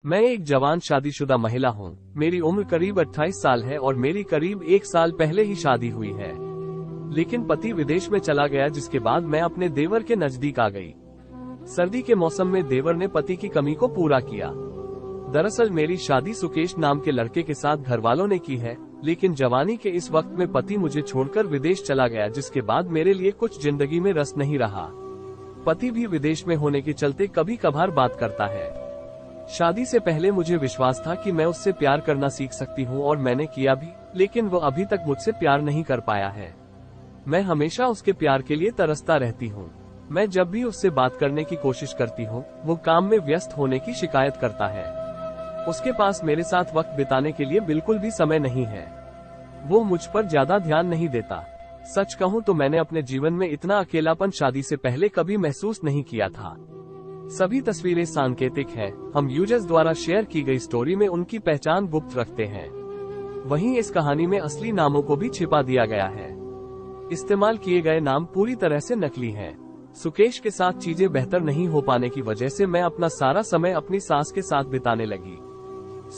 मैं एक जवान शादीशुदा महिला हूँ। मेरी उम्र करीब 28 साल है और मेरी करीब 1 साल पहले ही शादी हुई है। लेकिन पति विदेश में चला गया, जिसके बाद मैं अपने देवर के नजदीक आ गई। सर्दी के मौसम में देवर ने पति की कमी को पूरा किया। दरअसल मेरी शादी सुकेश नाम के लड़के के साथ घर वालों ने की है, लेकिन जवानी के इस वक्त में पति मुझे छोड़कर विदेश चला गया, जिसके बाद मेरे लिए कुछ जिंदगी में रस नहीं रहा। पति भी विदेश में होने के चलते कभी कभार बात करता है। शादी से पहले मुझे विश्वास था कि मैं उससे प्यार करना सीख सकती हूँ और मैंने किया भी, लेकिन वो अभी तक मुझसे प्यार नहीं कर पाया है। मैं हमेशा उसके प्यार के लिए तरसता रहती हूँ। मैं जब भी उससे बात करने की कोशिश करती हूँ, वो काम में व्यस्त होने की शिकायत करता है। उसके पास मेरे साथ वक्त बिताने के लिए बिल्कुल भी समय नहीं है। वो मुझ पर ज्यादा ध्यान नहीं देता। सच कहूँ तो मैंने अपने जीवन में इतना अकेलापन शादी से पहले कभी महसूस नहीं किया था। सभी तस्वीरें सांकेतिक हैं। हम यूजर्स द्वारा शेयर की गई स्टोरी में उनकी पहचान गुप्त रखते हैं। वहीं इस कहानी में असली नामों को भी छिपा दिया गया है। इस्तेमाल किए गए नाम पूरी तरह से नकली हैं। सुकेश के साथ चीजें बेहतर नहीं हो पाने की वजह से मैं अपना सारा समय अपनी सास के साथ बिताने लगी।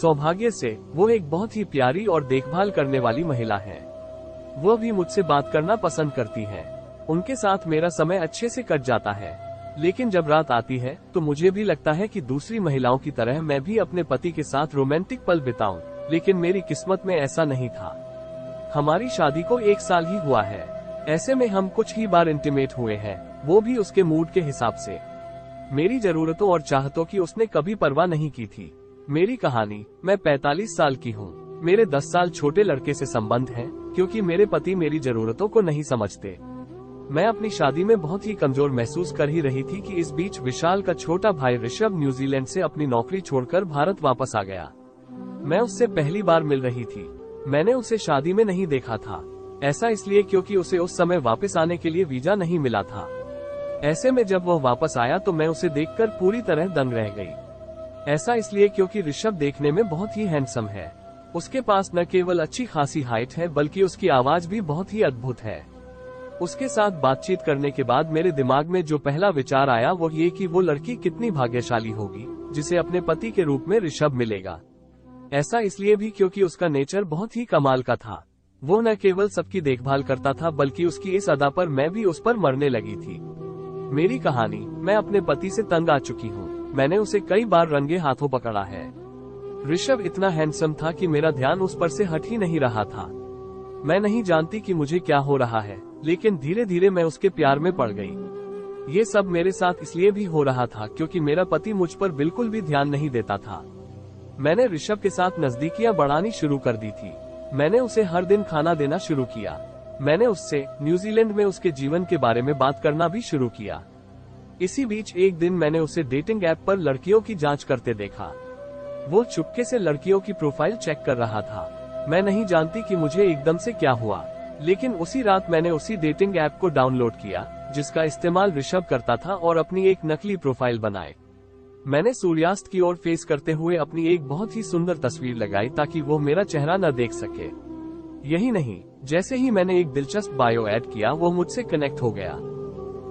सौभाग्य से वो एक बहुत ही प्यारी और देखभाल करने वाली महिला है। वो भी मुझसे बात करना पसंद करती है। उनके साथ मेरा समय अच्छे से कट जाता है। लेकिन जब रात आती है तो मुझे भी लगता है कि दूसरी महिलाओं की तरह मैं भी अपने पति के साथ रोमांटिक पल बिताऊं, लेकिन मेरी किस्मत में ऐसा नहीं था। हमारी शादी को 1 साल ही हुआ है। ऐसे में हम कुछ ही बार इंटीमेट हुए हैं, वो भी उसके मूड के हिसाब से। मेरी जरूरतों और चाहतों की उसने कभी परवाह नहीं की थी। मेरी कहानी। मैं 45 साल की हूँ। मेरे 10 साल छोटे लड़के से संबंध है, क्योंकि मेरे पति मेरी जरूरतों को नहीं समझते। मैं अपनी शादी में बहुत ही कमजोर महसूस कर ही रही थी कि इस बीच विशाल का छोटा भाई ऋषभ न्यूजीलैंड से अपनी नौकरी छोड़कर भारत वापस आ गया। मैं उससे पहली बार मिल रही थी। मैंने उसे शादी में नहीं देखा था। ऐसा इसलिए क्योंकि उसे उस समय वापस आने के लिए वीजा नहीं मिला था। ऐसे में जब वह वापस आया तो मैं उसे देखकर पूरी तरह दंग रह गई। ऐसा इसलिए क्योंकि ऋषभ देखने में बहुत ही हैंडसम है। उसके पास न केवल अच्छी खासी हाइट है, बल्कि उसकी आवाज भी बहुत ही अद्भुत है। उसके साथ बातचीत करने के बाद मेरे दिमाग में जो पहला विचार आया वो ये कि वो लड़की कितनी भाग्यशाली होगी जिसे अपने पति के रूप में ऋषभ मिलेगा। ऐसा इसलिए भी क्योंकि उसका नेचर बहुत ही कमाल का था। वो न केवल सबकी देखभाल करता था, बल्कि उसकी इस अदा पर मैं भी उस पर मरने लगी थी। मेरी कहानी। मैं अपने पति से तंग आ चुकी हूँ। मैंने उसे कई बार रंगे हाथों पकड़ा है। ऋषभ इतना हैंडसम था कि मेरा ध्यान उस पर से हट ही नहीं रहा था। मैं नहीं जानती कि मुझे क्या हो रहा है, लेकिन धीरे धीरे मैं उसके प्यार में पड़ गई। ये सब मेरे साथ इसलिए भी हो रहा था क्योंकि मेरा पति मुझ पर बिल्कुल भी ध्यान नहीं देता था। मैंने ऋषभ के साथ नजदीकियां बढ़ानी शुरू कर दी थी। मैंने उसे हर दिन खाना देना शुरू किया। मैंने उससे न्यूजीलैंड में उसके जीवन के बारे में बात करना भी शुरू किया। इसी बीच एक दिन मैंने उसे डेटिंग ऐप पर लड़कियों की जांच करते देखा। वो चुपके से लड़कियों की प्रोफाइल चेक कर रहा था। मैं नहीं जानती कि मुझे एकदम से क्या हुआ, लेकिन उसी रात मैंने उसी डेटिंग ऐप को डाउनलोड किया जिसका इस्तेमाल ऋषभ करता था और अपनी एक नकली प्रोफाइल बनाए। मैंने सूर्यास्त की ओर फेस करते हुए अपनी एक बहुत ही सुंदर तस्वीर लगाई ताकि वो मेरा चेहरा न देख सके। यही नहीं, जैसे ही मैंने एक दिलचस्प बायो ऐड किया, वो मुझसे कनेक्ट हो गया।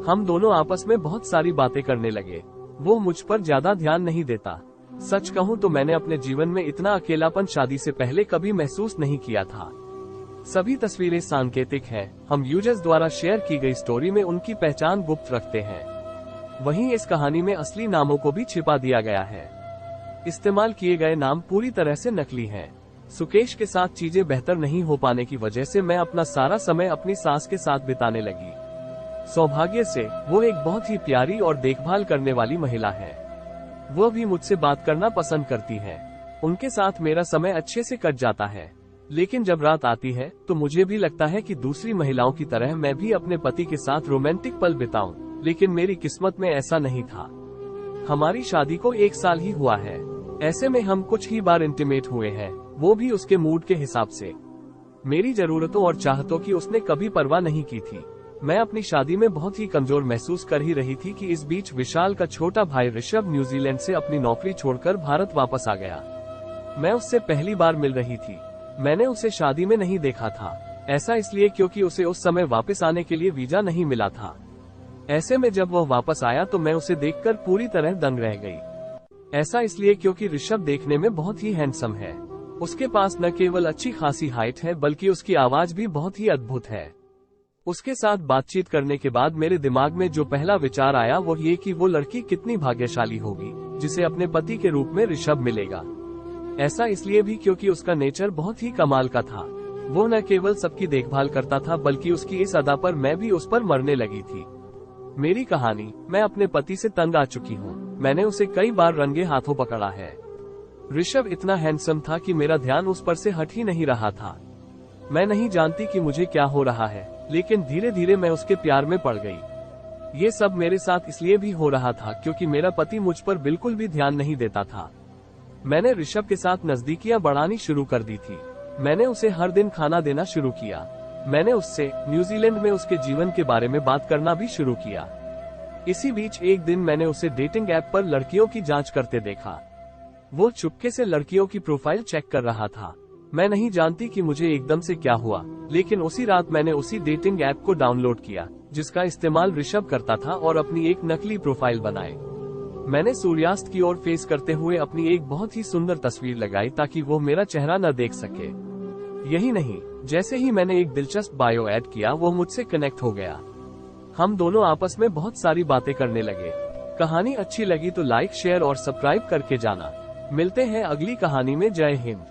हम दोनों आपस में बहुत सारी बातें करने लगे। वो मुझ पर ज्यादा ध्यान नहीं देता। सच कहूँ तो मैंने अपने जीवन में इतना अकेलापन शादी से पहले कभी महसूस नहीं किया था। सभी तस्वीरें सांकेतिक हैं। हम यूजर्स द्वारा शेयर की गई स्टोरी में उनकी पहचान गुप्त रखते हैं। वहीं इस कहानी में असली नामों को भी छिपा दिया गया है। इस्तेमाल किए गए नाम पूरी तरह से नकली हैं। सुकेश के साथ चीजें बेहतर नहीं हो पाने की वजह से मैं अपना सारा समय अपनी सास के साथ बिताने लगी। सौभाग्य से वो एक बहुत ही प्यारी और देखभाल करने वाली महिला है। वो भी मुझसे बात करना पसंद करती है। उनके साथ मेरा समय अच्छे से कट जाता है। लेकिन जब रात आती है तो मुझे भी लगता है कि दूसरी महिलाओं की तरह मैं भी अपने पति के साथ रोमांटिक पल बिताऊं, लेकिन मेरी किस्मत में ऐसा नहीं था। हमारी शादी को 1 साल ही हुआ है। ऐसे में हम कुछ ही बार इंटीमेट हुए हैं, वो भी उसके मूड के हिसाब से। मेरी जरूरतों और चाहतों की उसने कभी परवाह नहीं की थी। मैं अपनी शादी में बहुत ही कमजोर महसूस कर ही रही थी कि इस बीच विशाल का छोटा भाई ऋषभ न्यूजीलैंड से अपनी नौकरी छोड़कर भारत वापस आ गया। मैं उससे पहली बार मिल रही थी। मैंने उसे शादी में नहीं देखा था। ऐसा इसलिए क्योंकि उसे उस समय वापस आने के लिए वीजा नहीं मिला था। ऐसे में जब वह वापस आया तो मैं उसे देखकर पूरी तरह दंग रह गई। ऐसा इसलिए क्योंकि ऋषभ देखने में बहुत ही हैंडसम है। उसके पास न केवल अच्छी खासी हाइट है बल्कि उसकी आवाज भी बहुत ही अद्भुत है। उसके साथ बातचीत करने के बाद मेरे दिमाग में जो पहला विचार आया वो ये कि वो लड़की कितनी भाग्यशाली होगी जिसे अपने पति के रूप में ऋषभ मिलेगा। ऐसा इसलिए भी क्योंकि उसका नेचर बहुत ही कमाल का था। वो न केवल सबकी देखभाल करता था बल्कि उसकी इस अदा पर मैं भी उस पर मरने लगी थी। मेरी कहानी, मैं अपने पति से तंग आ चुकी हूँ। मैंने उसे कई बार रंगे हाथों पकड़ा है। ऋषभ इतना हैंडसम था कि मेरा ध्यान उस पर से हट ही नहीं रहा था। मैं नहीं जानती कि मुझे क्या हो रहा है, लेकिन धीरे धीरे मैं उसके प्यार में पड़ गई। ये सब मेरे साथ इसलिए भी हो रहा था क्योंकि मेरा पति मुझ पर बिल्कुल भी ध्यान नहीं देता था। मैंने ऋषभ के साथ नजदीकियां बढ़ानी शुरू कर दी थी। मैंने उसे हर दिन खाना देना शुरू किया। मैंने उससे न्यूजीलैंड में उसके जीवन के बारे में बात करना भी शुरू किया। इसी बीच एक दिन मैंने उसे डेटिंग ऐप पर लड़कियों की जांच करते देखा। वो चुपके से लड़कियों की प्रोफाइल चेक कर रहा था। मैं नहीं जानती कि मुझे एकदम से क्या हुआ, लेकिन उसी रात मैंने उसी डेटिंग ऐप को डाउनलोड किया जिसका इस्तेमाल ऋषभ करता था और अपनी एक नकली प्रोफाइल बनाए। मैंने सूर्यास्त की ओर फेस करते हुए अपनी एक बहुत ही सुंदर तस्वीर लगाई ताकि वो मेरा चेहरा न देख सके। यही नहीं, जैसे ही मैंने एक दिलचस्प बायो ऐड किया वो मुझसे कनेक्ट हो गया। हम दोनों आपस में बहुत सारी बातें करने लगे। कहानी अच्छी लगी तो लाइक, शेयर और सब्सक्राइब करके जाना। मिलते हैं अगली कहानी में। जय हिंद।